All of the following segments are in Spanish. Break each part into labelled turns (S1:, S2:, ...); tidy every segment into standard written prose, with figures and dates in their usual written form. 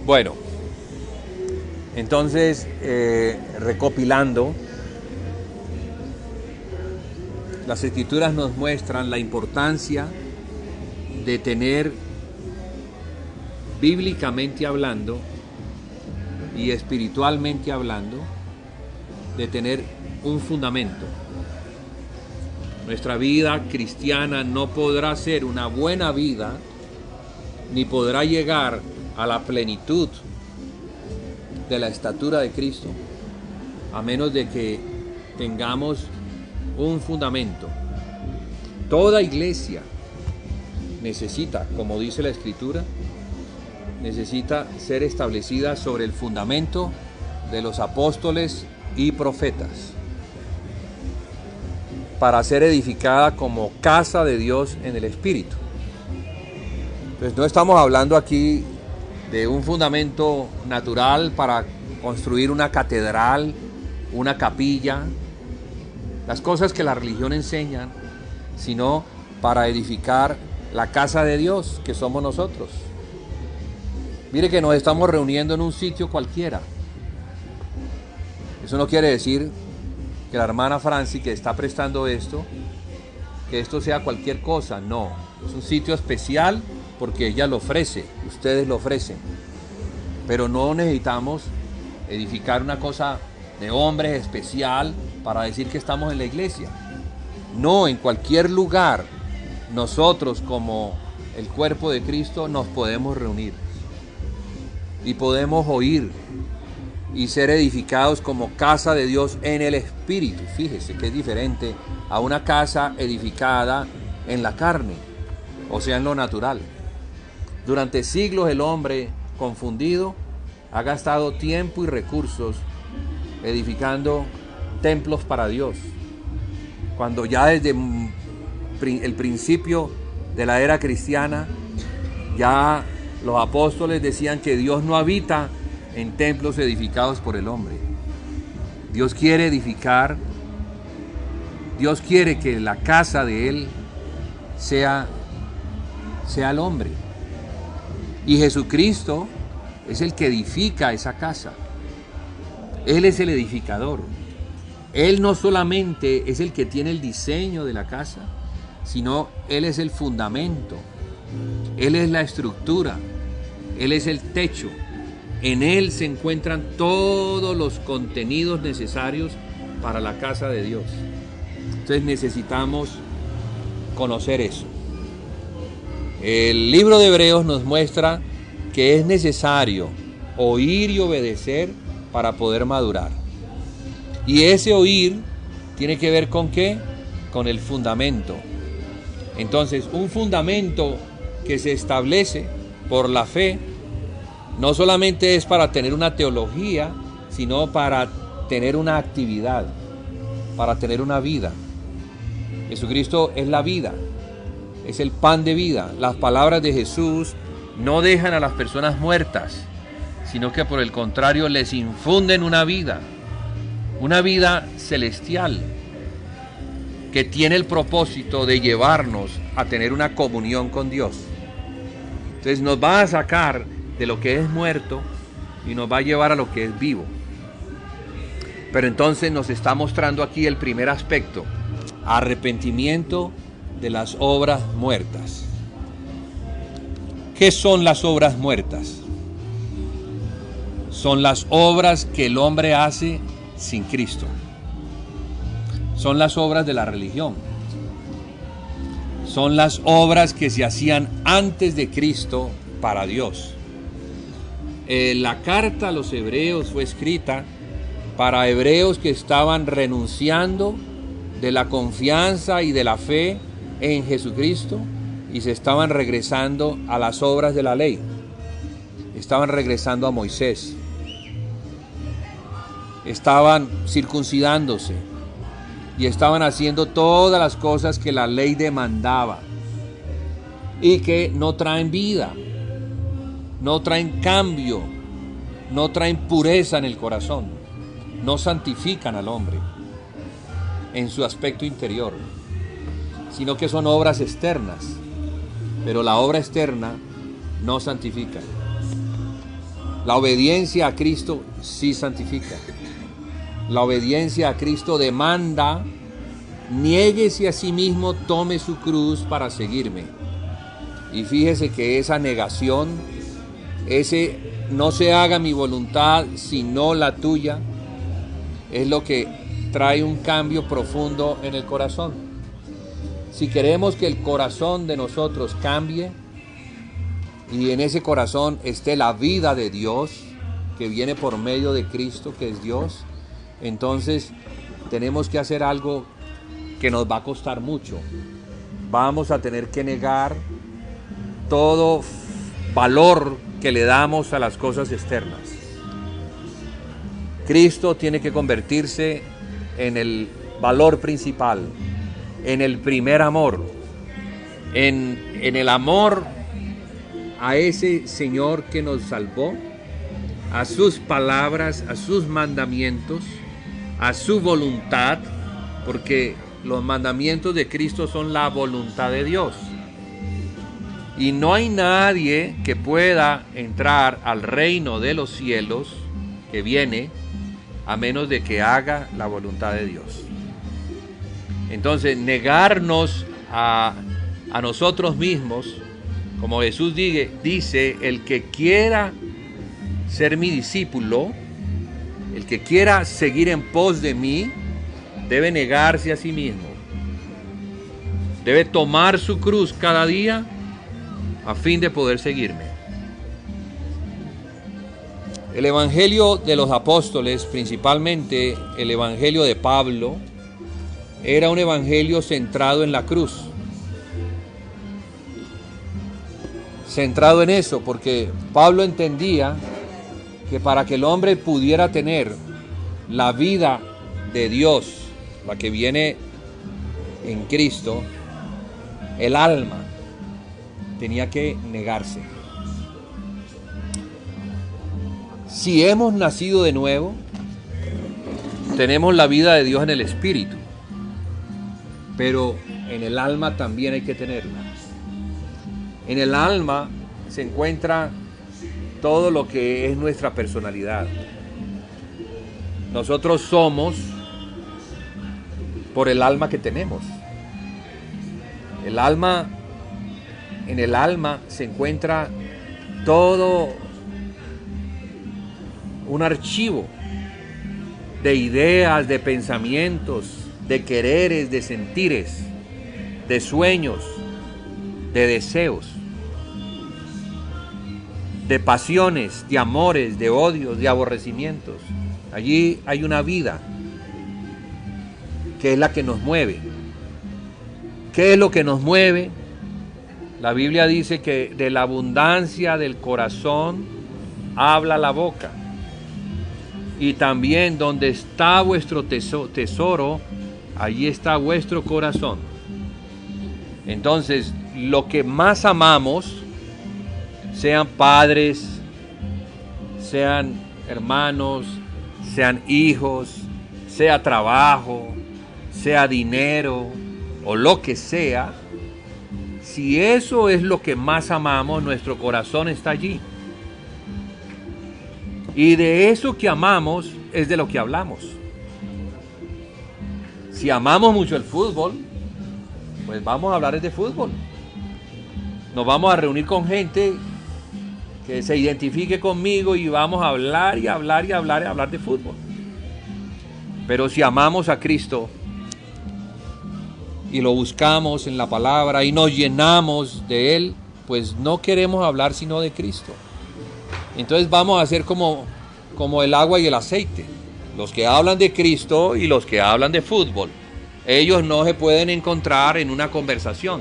S1: Bueno, entonces, recopilando, las Escrituras nos muestran la importancia de tener, bíblicamente hablando y espiritualmente hablando, de tener un fundamento. Nuestra vida cristiana no podrá ser una buena vida, ni podrá llegar a la plenitud de la estatura de Cristo, a menos de que tengamos un fundamento. Toda iglesia necesita, como dice la Escritura, necesita ser establecida sobre el fundamento de los apóstoles y profetas, para ser edificada como casa de Dios en el Espíritu. Entonces no estamos hablando aquí de un fundamento natural para construir una catedral, una capilla, las cosas que la religión enseña, sino para edificar la casa de Dios, que somos nosotros. Mire que nos estamos reuniendo en un sitio cualquiera. Eso no quiere decir que la hermana Franci, que está prestando esto, que esto sea cualquier cosa. No, es un sitio especial porque ella lo ofrece, ustedes lo ofrecen. Pero no necesitamos edificar una cosa de hombres especial para decir que estamos en la iglesia. No, en cualquier lugar, nosotros como el cuerpo de Cristo nos podemos reunir y podemos oír y ser edificados como casa de Dios en el Espíritu. Fíjese que es diferente a una casa edificada en la carne, o sea, en lo natural. Durante siglos el hombre confundido ha gastado tiempo y recursos edificando templos para Dios, cuando ya desde el principio de la era cristiana ya los apóstoles decían que Dios no habita en templos edificados por el hombre. Dios quiere edificar, Dios quiere que la casa de Él sea el hombre. Y Jesucristo es el que edifica esa casa. Él es el edificador. Él no solamente es el que tiene el diseño de la casa, sino Él es el fundamento. Él es la estructura. Él es el techo. En Él se encuentran todos los contenidos necesarios para la casa de Dios. Entonces necesitamos conocer eso. El libro de Hebreos nos muestra que es necesario oír y obedecer para poder madurar. Y ese oír tiene que ver ¿con qué? Con el fundamento. Entonces, un fundamento que se establece por la fe no solamente es para tener una teología, sino para tener una actividad, para tener una vida. Jesucristo es la vida, es el pan de vida. Las palabras de Jesús no dejan a las personas muertas, sino que por el contrario les infunden una vida celestial, que tiene el propósito de llevarnos a tener una comunión con Dios. Entonces nos va a sacar de lo que es muerto y nos va a llevar a lo que es vivo. Pero entonces nos está mostrando aquí el primer aspecto: arrepentimiento de las obras muertas. ¿Qué son las obras muertas? Son las obras que el hombre hace sin Cristo. Son las obras de la religión. Son las obras que se hacían antes de Cristo para Dios. La carta a los hebreos fue escrita para hebreos que estaban renunciando de la confianza y de la fe en Jesucristo y se estaban regresando a las obras de la ley. Estaban regresando a Moisés. Estaban circuncidándose y estaban haciendo todas las cosas que la ley demandaba y que no traen vida, no traen cambio, no traen pureza en el corazón, no santifican al hombre en su aspecto interior, sino que son obras externas, pero la obra externa no santifica. La obediencia a Cristo sí santifica. La obediencia a Cristo demanda: niéguese a sí mismo, tome su cruz para seguirme. Y fíjese que esa negación, ese no se haga mi voluntad sino la tuya, es lo que trae un cambio profundo en el corazón. Si queremos que el corazón de nosotros cambie y en ese corazón esté la vida de Dios que viene por medio de Cristo, que es Dios, entonces tenemos que hacer algo que nos va a costar mucho. Vamos a tener que negar todo valor que le damos a las cosas externas. Cristo tiene que convertirse en el valor principal, en el primer amor, en el amor a ese Señor que nos salvó, a sus palabras, a sus mandamientos, a su voluntad, porque los mandamientos de Cristo son la voluntad de Dios. Y no hay nadie que pueda entrar al reino de los cielos que viene a menos de que haga la voluntad de Dios. Entonces, negarnos a nosotros mismos, como Jesús dice, el que quiera ser mi discípulo, el que quiera seguir en pos de mí, debe negarse a sí mismo. Debe tomar su cruz cada día a fin de poder seguirme. El Evangelio de los apóstoles, principalmente el Evangelio de Pablo, era un evangelio centrado en la cruz. Centrado en eso, porque Pablo entendía que para que el hombre pudiera tener la vida de Dios, la que viene en Cristo, el alma tenía que negarse. Si hemos nacido de nuevo, tenemos la vida de Dios en el espíritu, pero en el alma también hay que tenerla. En el alma se encuentra todo lo que es nuestra personalidad. Nosotros somos por el alma que tenemos. El alma, en el alma se encuentra todo un archivo de ideas, de pensamientos, de quereres, de sentires, de sueños, de deseos, de pasiones, de amores, de odios, de aborrecimientos. Allí hay una vida que es la que nos mueve. ¿Qué es lo que nos mueve? La Biblia dice que de la abundancia del corazón habla la boca. Y también donde está vuestro tesoro, allí está vuestro corazón. Entonces, lo que más amamos, sean padres, sean hermanos, sean hijos, sea trabajo, sea dinero o lo que sea, si eso es lo que más amamos, nuestro corazón está allí. Y de eso que amamos es de lo que hablamos. Si amamos mucho el fútbol, pues vamos a hablar de fútbol. Nos vamos a reunir con gente que se identifique conmigo y vamos a hablar y hablar y hablar y hablar de fútbol. Pero si amamos a Cristo y lo buscamos en la palabra y nos llenamos de Él, pues no queremos hablar sino de Cristo. Entonces vamos a hacer como el agua y el aceite. Los que hablan de Cristo y los que hablan de fútbol. Ellos no se pueden encontrar en una conversación.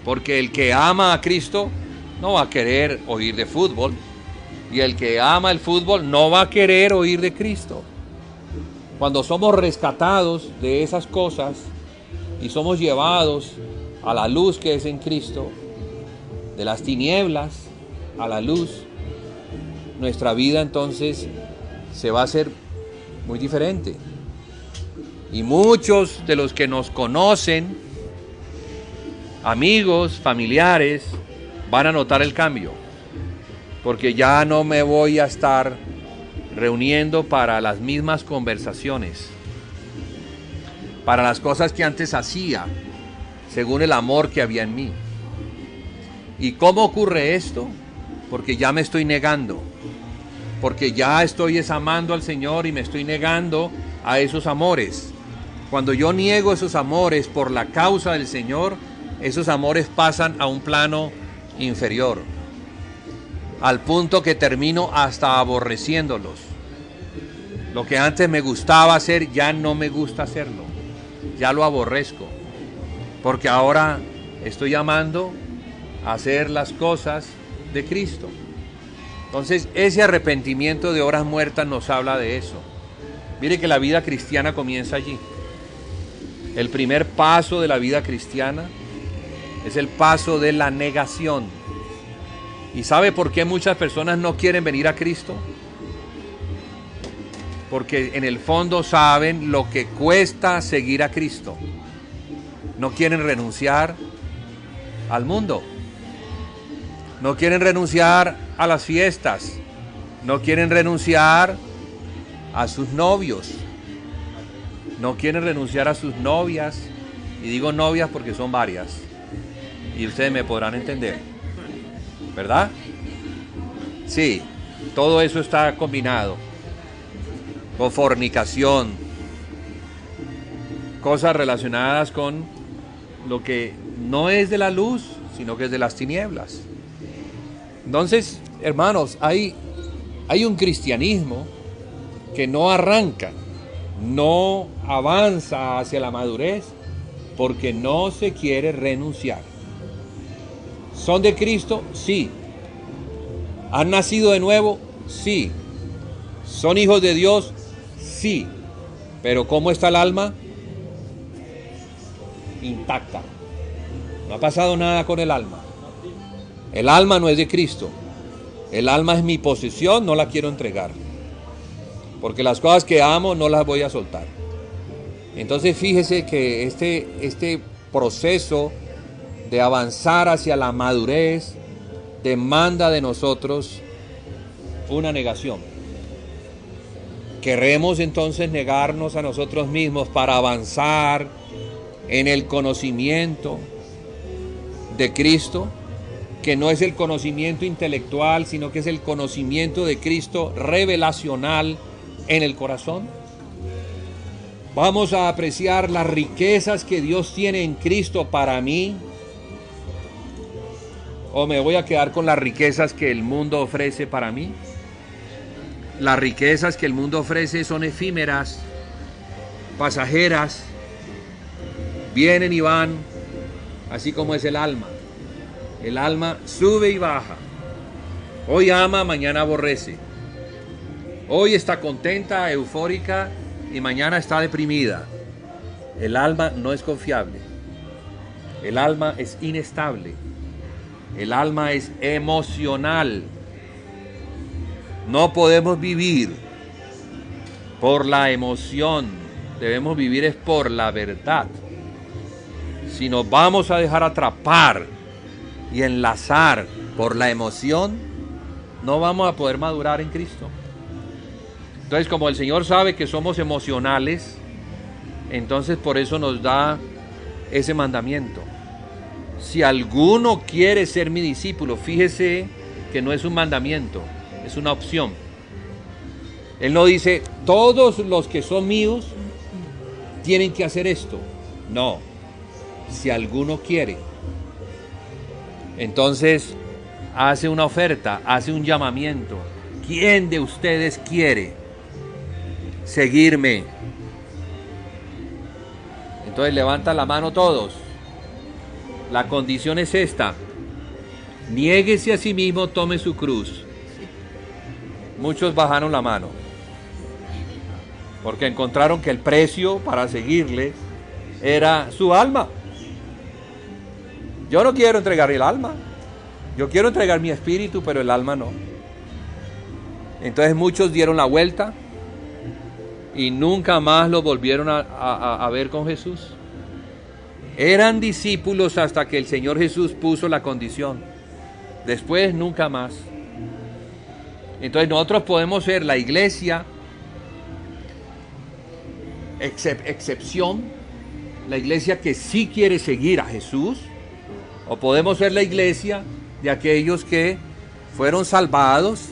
S1: Porque el que ama a Cristo no va a querer oír de fútbol. Y el que ama el fútbol no va a querer oír de Cristo. Cuando somos rescatados de esas cosas y somos llevados a la luz que es en Cristo, de las tinieblas a la luz, nuestra vida entonces se va a hacer muy diferente. Y muchos de los que nos conocen, amigos, familiares, van a notar el cambio. porque ya no me voy a estar reuniendo para las mismas conversaciones, para las cosas que antes hacía, según el amor que había en mí. ¿Y cómo ocurre esto? Porque ya me estoy negando, porque ya estoy amando al Señor y me estoy negando a esos amores. Cuando yo niego esos amores por la causa del Señor, esos amores pasan a un plano inferior, al punto que termino hasta aborreciéndolos. Lo que antes me gustaba hacer, ya no me gusta hacerlo, ya lo aborrezco, porque ahora estoy amando a hacer las cosas de Cristo. Entonces, ese arrepentimiento de horas muertas nos habla de eso. Mire que la vida cristiana comienza allí. El primer paso de la vida cristiana es el paso de la negación. ¿Y sabe por qué muchas personas no quieren venir a Cristo? Porque en el fondo saben lo que cuesta seguir a Cristo. No quieren renunciar al mundo. No quieren renunciar a las fiestas. No quieren renunciar a sus novios. No quieren renunciar a sus novias. Y digo novias porque son varias. Y ustedes me podrán entender, ¿verdad? Sí, todo eso está combinado. Con fornicación, cosas relacionadas con lo que no es de la luz, sino que es de las tinieblas. Entonces, hermanos, hay un cristianismo que no arranca, no avanza hacia la madurez, porque no se quiere renunciar. ¿Son de Cristo? Sí. ¿Han nacido de nuevo? Sí. ¿Son hijos de Dios? Sí. Pero ¿cómo está el alma? Intacta. No ha pasado nada con el alma. El alma no es de Cristo. El alma es mi posesión, no la quiero entregar. Porque las cosas que amo no las voy a soltar. Entonces fíjese que este proceso de avanzar hacia la madurez demanda de nosotros una negación. Queremos entonces negarnos a nosotros mismos para avanzar en el conocimiento de Cristo, que no es el conocimiento intelectual, sino que es el conocimiento de Cristo revelacional en el corazón. Vamos a apreciar las riquezas que Dios tiene en Cristo para mí, o me voy a quedar con las riquezas que el mundo ofrece para mí. Las riquezas que el mundo ofrece son efímeras, pasajeras, vienen y van, así como es el alma. El alma sube y baja. Hoy ama, mañana aborrece. Hoy está contenta, eufórica, y mañana está deprimida. El alma no es confiable. El alma es inestable. El alma es emocional. No podemos vivir por la emoción. Debemos vivir es por la verdad. Si nos vamos a dejar atrapar y enlazar por la emoción, no vamos a poder madurar en Cristo. Entonces, como el Señor sabe que somos emocionales, entonces por eso nos da ese mandamiento. Si alguno quiere ser mi discípulo, fíjese que no es un mandamiento, es una opción. Él no dice, todos los que son míos tienen que hacer esto. No, si alguno quiere. Entonces hace una oferta, hace un llamamiento. ¿Quién de ustedes quiere seguirme? Entonces levanta la mano todos. La condición es esta: niéguese a sí mismo, tome su cruz. Muchos bajaron la mano porque encontraron que el precio para seguirle era su alma. Yo no quiero entregar el alma, yo quiero entregar mi espíritu, pero el alma no. Entonces muchos dieron la vuelta y nunca más lo volvieron a ver con Jesús. Eran discípulos hasta que el Señor Jesús puso la condición. Después nunca más. Entonces nosotros podemos ser la iglesia excepción, la iglesia que sí quiere seguir a Jesús, o podemos ser la iglesia de aquellos que fueron salvados,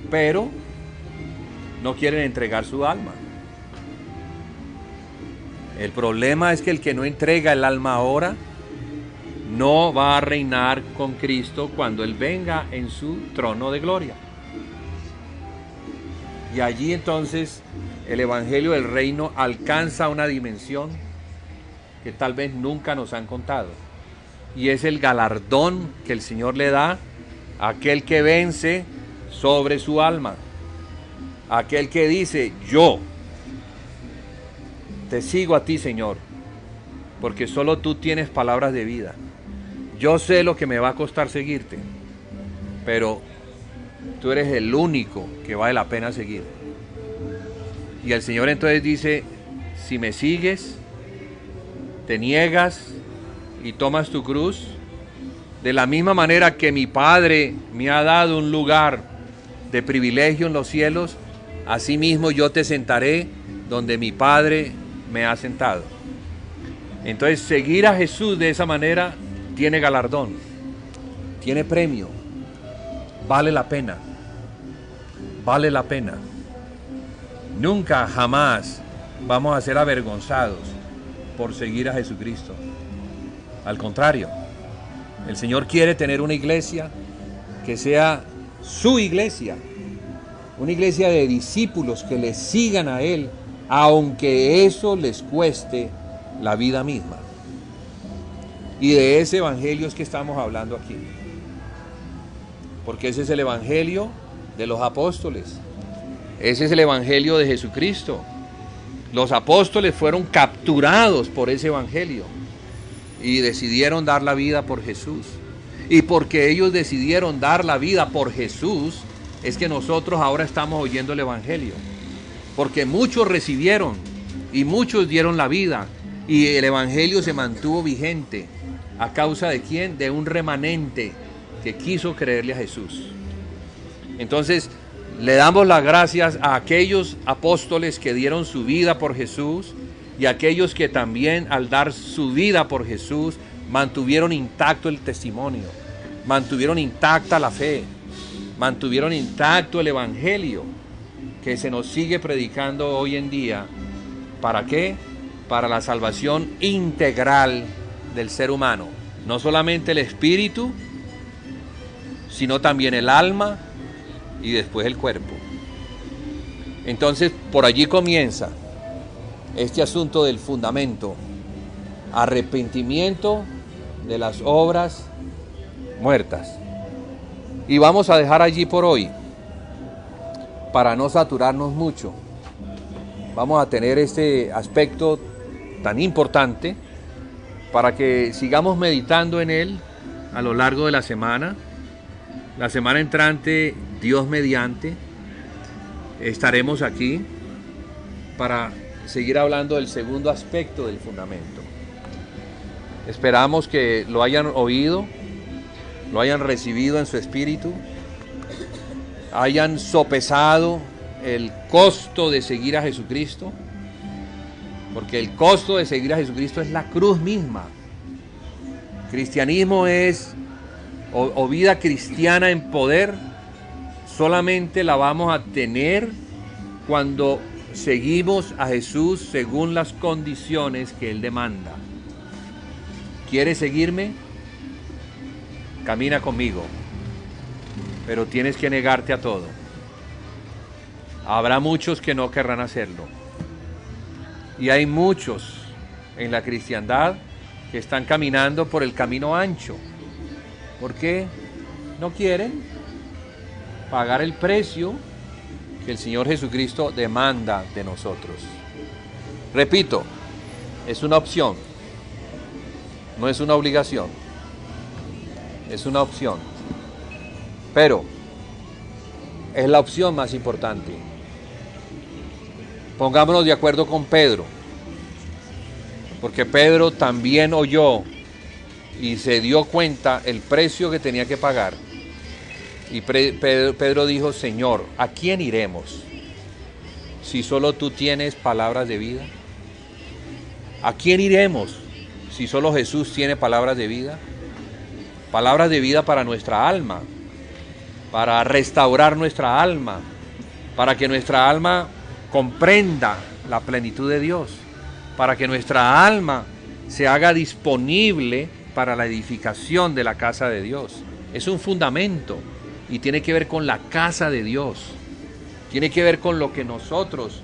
S1: pero no quieren entregar su alma. El problema es que el que no entrega el alma ahora no va a reinar con Cristo cuando Él venga en su trono de gloria. Y allí entonces el Evangelio del Reino alcanza una dimensión que tal vez nunca nos han contado. Y es el galardón que el Señor le da a aquel que vence sobre su alma. Aquel que dice, yo te sigo a ti, Señor, porque solo tú tienes palabras de vida. Yo sé lo que me va a costar seguirte, pero tú eres el único que vale la pena seguir. Y el Señor entonces dice, si me sigues, te niegas y tomas tu cruz, de la misma manera que mi Padre me ha dado un lugar de privilegio en los cielos, asimismo yo te sentaré donde mi Padre me ha sentado. Entonces seguir a Jesús de esa manera tiene galardón, tiene premio, vale la pena, vale la pena. Nunca, jamás vamos a ser avergonzados por seguir a Jesucristo. Al contrario, el Señor quiere tener una iglesia que sea su iglesia, una iglesia de discípulos que le sigan a Él, aunque eso les cueste la vida misma. Y de ese evangelio es que estamos hablando aquí, porque ese es el evangelio de los apóstoles, ese es el evangelio de Jesucristo. Los apóstoles fueron capturados por ese evangelio y decidieron dar la vida por Jesús. Y porque ellos decidieron dar la vida por Jesús, es que nosotros ahora estamos oyendo el evangelio. Porque muchos recibieron y muchos dieron la vida, y el evangelio se mantuvo vigente. ¿A causa de quién? De un remanente que quiso creerle a Jesús. Entonces, le damos las gracias a aquellos apóstoles que dieron su vida por Jesús, y a aquellos que también al dar su vida por Jesús mantuvieron intacto el testimonio, mantuvieron intacta la fe, mantuvieron intacto el evangelio que se nos sigue predicando hoy en día. ¿Para qué? Para la salvación integral del ser humano. No solamente el espíritu, sino también el alma y después el cuerpo. Entonces, por allí comienza este asunto del fundamento. Arrepentimiento de las obras muertas. Y vamos a dejar allí por hoy, para no saturarnos mucho. Vamos a tener este aspecto tan importante para que sigamos meditando en él a lo largo de la semana. La semana entrante, Dios mediante, estaremos aquí para seguir hablando del segundo aspecto del fundamento. Esperamos que lo hayan oído, lo hayan recibido en su espíritu, hayan sopesado el costo de seguir a Jesucristo, porque el costo de seguir a Jesucristo es la cruz misma. Cristianismo es, o vida cristiana en poder, solamente la vamos a tener cuando seguimos a Jesús según las condiciones que Él demanda. ¿Quieres seguirme? Camina conmigo, pero tienes que negarte a todo. Habrá muchos que no querrán hacerlo. Y hay muchos en la cristiandad que están caminando por el camino ancho. ¿Por qué? No quieren pagar el precio que el Señor Jesucristo demanda de nosotros. Repito, es una opción, no es una obligación, es una opción, pero es la opción más importante. Pongámonos de acuerdo con Pedro, porque Pedro también oyó y se dio cuenta el precio que tenía que pagar. Y Pedro dijo, Señor, ¿a quién iremos? Si solo tú tienes palabras de vida. ¿A quién iremos? Si solo Jesús tiene palabras de vida. Palabras de vida para nuestra alma, para restaurar nuestra alma, para que nuestra alma comprenda la plenitud de Dios, para que nuestra alma se haga disponible para la edificación de la casa de Dios. Es un fundamento y tiene que ver con la casa de Dios. Tiene que ver con lo que nosotros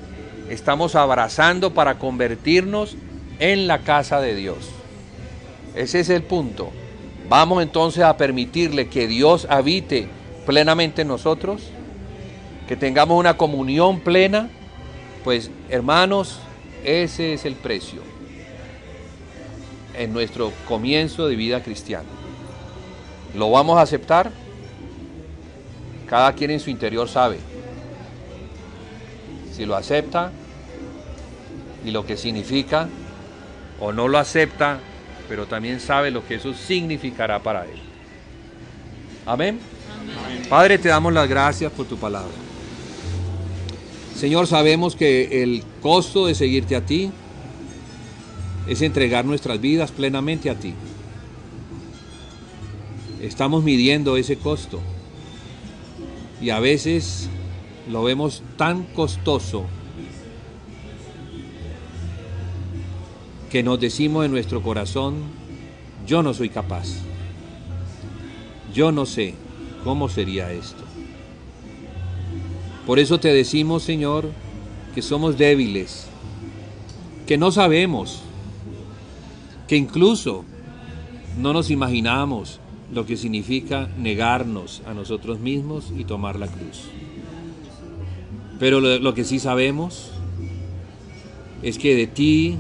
S1: estamos abrazando para convertirnos en la casa de Dios. Ese es el punto. Vamos entonces a permitirle que Dios habite plenamente en nosotros, que tengamos una comunión plena. Pues hermanos, ese es el precio en nuestro comienzo de vida cristiana. ¿Lo vamos a aceptar? Cada quien en su interior sabe si lo acepta y lo que significa, o no lo acepta, pero también sabe lo que eso significará para él. Amén. Amén. Padre, te damos las gracias por tu palabra. Señor, sabemos que el costo de seguirte a ti es entregar nuestras vidas plenamente a ti. Estamos midiendo ese costo y a veces lo vemos tan costoso que nos decimos en nuestro corazón, yo no soy capaz, yo no sé cómo sería esto. Por eso te decimos, Señor, que somos débiles, que no sabemos, que incluso no nos imaginamos lo que significa negarnos a nosotros mismos y tomar la cruz. Pero lo que sí sabemos es que de ti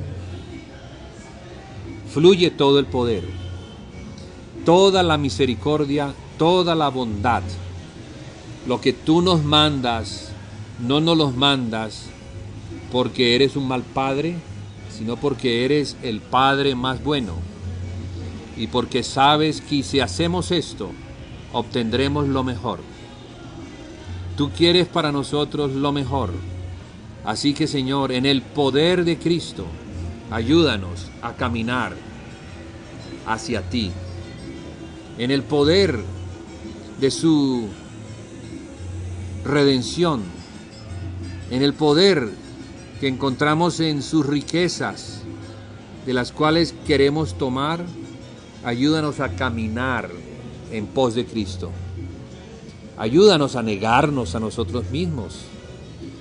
S1: fluye todo el poder, toda la misericordia, toda la bondad. Lo que tú nos mandas, no nos los mandas porque eres un mal padre, sino porque eres el Padre más bueno. Y porque sabes que si hacemos esto, obtendremos lo mejor. Tú quieres para nosotros lo mejor. Así que, Señor, en el poder de Cristo, ayúdanos a caminar hacia ti. En el poder de su redención, en el poder que encontramos en sus riquezas, de las cuales queremos tomar, ayúdanos a caminar en pos de Cristo. Ayúdanos a negarnos a nosotros mismos.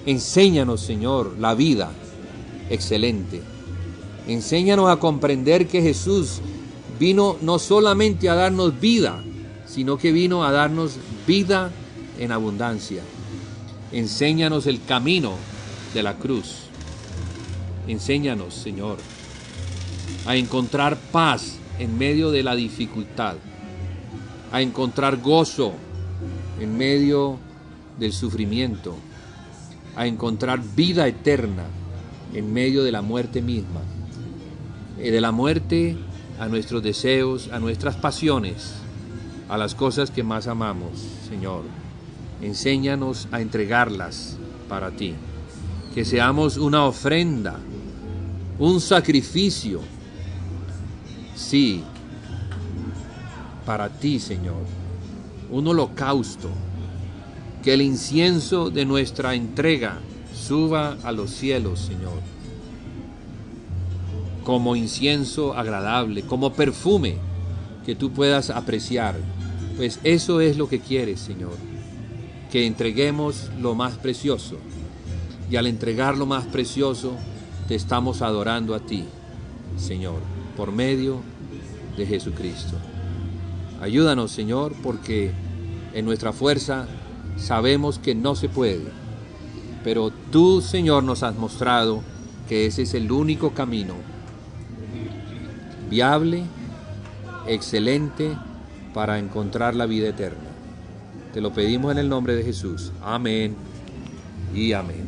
S1: Enséñanos, Señor, la vida excelente. Enséñanos a comprender que Jesús vino no solamente a darnos vida, sino que vino a darnos vida en abundancia. Enséñanos el camino de la cruz. Enséñanos, Señor, a encontrar paz en medio de la dificultad, a encontrar gozo en medio del sufrimiento, a encontrar vida eterna en medio de la muerte misma, de la muerte a nuestros deseos, a nuestras pasiones, a las cosas que más amamos, Señor. Enséñanos a entregarlas para ti, que seamos una ofrenda, un sacrificio, sí, para ti, Señor, un holocausto, que el incienso de nuestra entrega suba a los cielos, Señor, como incienso agradable, como perfume que tú puedas apreciar, pues eso es lo que quieres, Señor, que entreguemos lo más precioso, y al entregar lo más precioso, te estamos adorando a ti, Señor, por medio de Jesucristo. Ayúdanos, Señor, porque en nuestra fuerza sabemos que no se puede, pero tú, Señor, nos has mostrado que ese es el único camino viable, excelente, para encontrar la vida eterna. Te lo pedimos en el nombre de Jesús. Amén y amén.